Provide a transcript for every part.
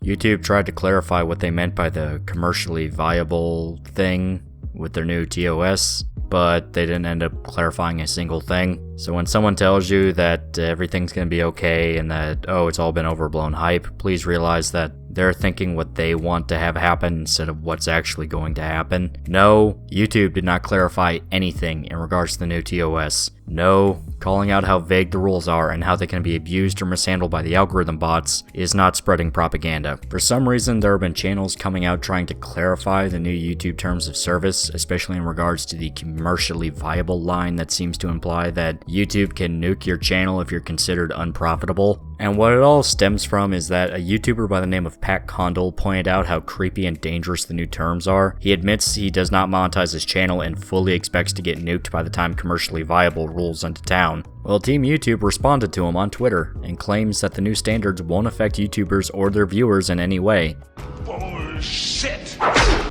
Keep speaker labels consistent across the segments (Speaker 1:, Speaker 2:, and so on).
Speaker 1: YouTube tried to clarify what they meant by the commercially viable thing with their new TOS, but they didn't end up clarifying a single thing. So when someone tells you that everything's gonna be okay and that, oh, it's all been overblown hype, please realize that they're thinking what they want to have happen instead of what's actually going to happen. No, YouTube did not clarify anything in regards to the new TOS. No, calling out how vague the rules are and how they can be abused or mishandled by the algorithm bots is not spreading propaganda. For some reason, there have been channels coming out trying to clarify the new YouTube terms of service, especially in regards to the commercially viable line that seems to imply that YouTube can nuke your channel if you're considered unprofitable. And what it all stems from is that a YouTuber by the name of Pat Condell pointed out how creepy and dangerous the new terms are. He admits he does not monetize his channel and fully expects to get nuked by the time commercially viable rolls into town. Well, Team YouTube responded to him on Twitter and claims that the new standards won't affect YouTubers or their viewers in any way. Bullshit!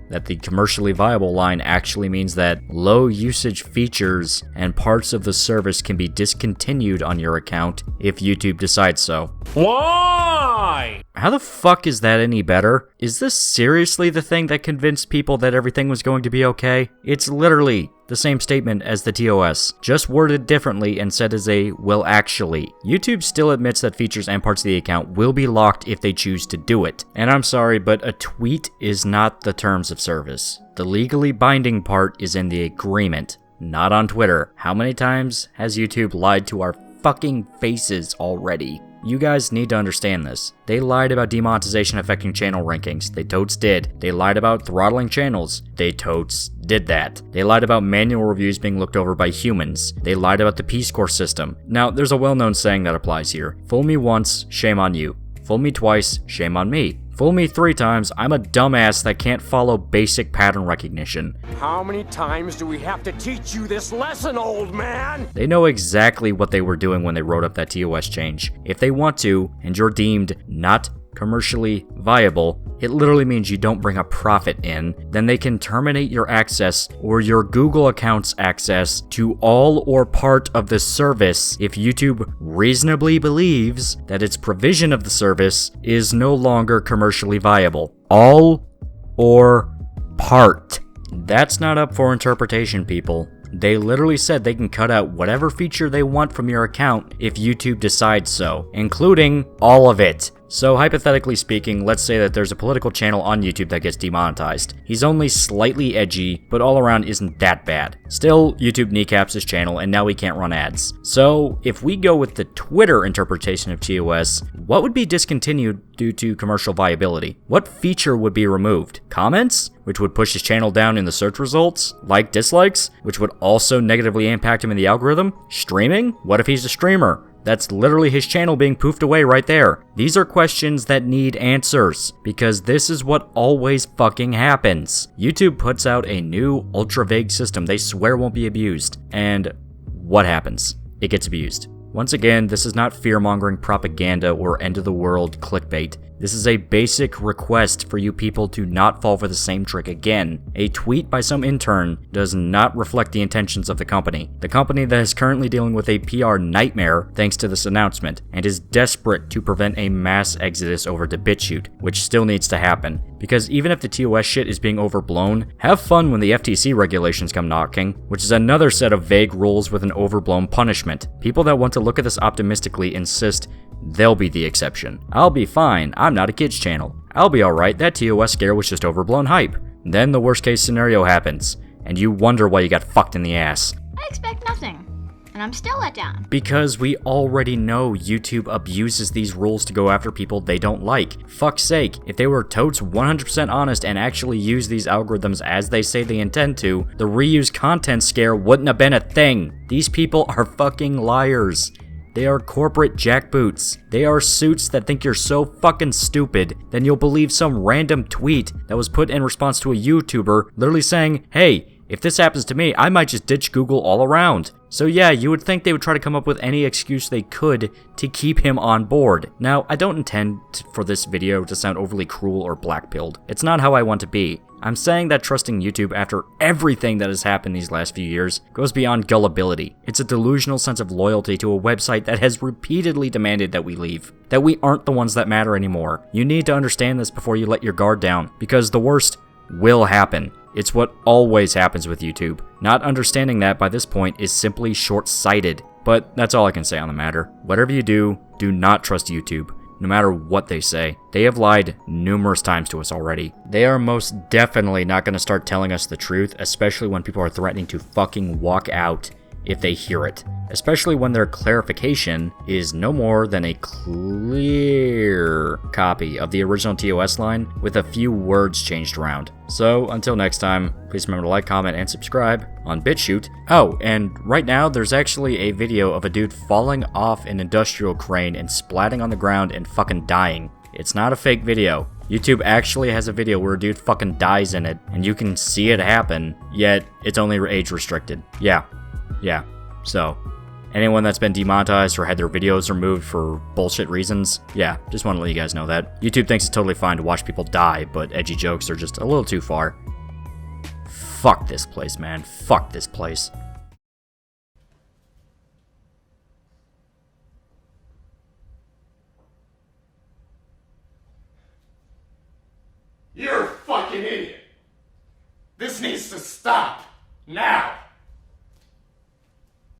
Speaker 1: That the commercially viable line actually means that low usage features and parts of the service can be discontinued on your account if YouTube decides so. Why? How the fuck is that any better? Is this seriously the thing that convinced people that everything was going to be okay? It's literally the same statement as the TOS, just worded differently and said as a "will actually." YouTube still admits that features and parts of the account will be locked if they choose to do it. And I'm sorry, but a tweet is not the terms of service. The legally binding part is in the agreement, not on Twitter. How many times has YouTube lied to our fucking faces already? You guys need to understand this. They lied about demonetization affecting channel rankings. They totes did. They lied about throttling channels. They totes did that. They lied about manual reviews being looked over by humans. They lied about the Peace Corps system. Now, there's a well-known saying that applies here. Fool me once, shame on you. Fool me twice, shame on me. Fool me 3 times, I'm a dumbass that can't follow basic pattern recognition.
Speaker 2: How many times do we have to teach you this lesson, old man?
Speaker 1: They know exactly what they were doing when they wrote up that TOS change. If they want to, and you're deemed not commercially viable, it literally means you don't bring a profit in, then they can terminate your access or your Google account's access to all or part of the service if YouTube reasonably believes that its provision of the service is no longer commercially viable. All or part. That's not up for interpretation, people. They literally said they can cut out whatever feature they want from your account if YouTube decides so, including all of it. So hypothetically speaking, let's say that there's a political channel on YouTube that gets demonetized. He's only slightly edgy, but all around isn't that bad. Still, YouTube kneecaps his channel and now he can't run ads. So if we go with the Twitter interpretation of TOS, what would be discontinued due to commercial viability? What feature would be removed? Comments, which would push his channel down in the search results? Like dislikes, which would also negatively impact him in the algorithm? Streaming? What if he's a streamer? That's literally his channel being poofed away right there. These are questions that need answers, because this is what always fucking happens. YouTube puts out a new ultra vague system they swear won't be abused, and what happens? It gets abused. Once again, this is not fear-mongering propaganda or end-of-the-world clickbait. This is a basic request for you people to not fall for the same trick again. A tweet by some intern does not reflect the intentions of the company that is currently dealing with a PR nightmare thanks to this announcement, and is desperate to prevent a mass exodus over to BitChute, which still needs to happen. Because even if the TOS shit is being overblown, have fun when the FTC regulations come knocking, which is another set of vague rules with an overblown punishment. People that want to look at this optimistically insist they'll be the exception. I'll be fine, I'm not a kids channel. I'll be alright, that TOS scare was just overblown hype. Then the worst case scenario happens, and you wonder why you got fucked in the ass.
Speaker 3: I expect nothing, and I'm still let down.
Speaker 1: Because we already know YouTube abuses these rules to go after people they don't like. Fuck's sake, if they were totes 100% honest and actually use these algorithms as they say they intend to, the reuse content scare wouldn't have been a thing. These people are fucking liars. They are corporate jackboots. They are suits that think you're so fucking stupid, then you'll believe some random tweet that was put in response to a YouTuber literally saying, hey, If this happens to me, I might just ditch Google all around. So yeah, you would think they would try to come up with any excuse they could to keep him on board. Now, I don't intend for this video to sound overly cruel or black-pilled. It's not how I want to be. I'm saying that trusting YouTube after everything that has happened these last few years goes beyond gullibility. It's a delusional sense of loyalty to a website that has repeatedly demanded that we leave. That we aren't the ones that matter anymore. You need to understand this before you let your guard down, because the worst will happen. It's what always happens with YouTube. Not understanding that by this point is simply short-sighted. But that's all I can say on the matter. Whatever you do, do not trust YouTube, no matter what they say. They have lied numerous times to us already. They are most definitely not going to start telling us the truth, especially when people are threatening to fucking walk out if they hear it. Especially when their clarification is no more than a clear copy of the original TOS line with a few words changed around. So, until next time, please remember to like, comment, and subscribe on BitChute. Oh, and right now, there's actually a video of a dude falling off an industrial crane and splatting on the ground and fucking dying. It's not a fake video. YouTube actually has a video where a dude fucking dies in it, and you can see it happen, yet it's only age restricted. Yeah. So, anyone that's been demonetized or had their videos removed for bullshit reasons, yeah, just want to let you guys know that. YouTube thinks it's totally fine to watch people die, but edgy jokes are just a little too far. Fuck this place, man. Fuck this place.
Speaker 4: You're a fucking idiot. This needs to stop. Now.